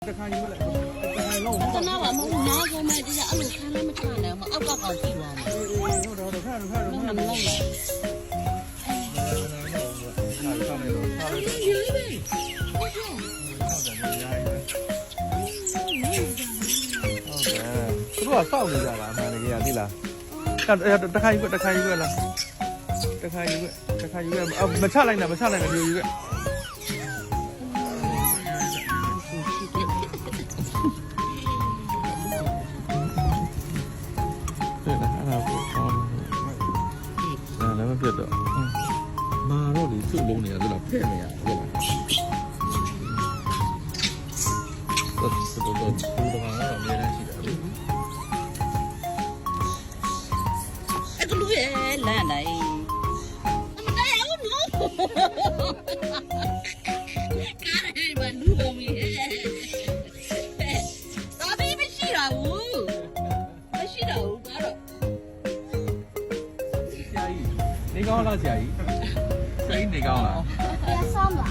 တခါယူလိုက်တခါလုံး တနာပါမဟုတ်နားကောမဲ့ဒီကအဲ့လိုခန်းလည်းမချနဲ့မအောက်ကကောင်ကြည့်သွားမှာ ဟုတ်တော့ခါတော့ခါတော့ လုံးမလုံးနဲ့ ထားမယ်လို့ထားလိုက် ရေးပဲ ဟုတ်တယ်ရိုင်းသူတို့ကစောက်နေကြတာအမှန်တကယ်သိလားတခါယူလားတခါယူမချလိုက်နဲ့ယူယူခဲ့对了，俺不放，咱们别的，马路里最龙的，对了，配没呀，对吧？这土的话，我没人去的。အဲ့ကလူရဲ့လမ်းတိုင်းမတရားဘူးနော်ကားရဲ့မလူကုန်ပြီတော်ပြီမရှိတော့ဘူးမရှိတော့ဘူးကတော့ 嘉义，你讲啦，嘉义，嘉义你讲啦。别上吧。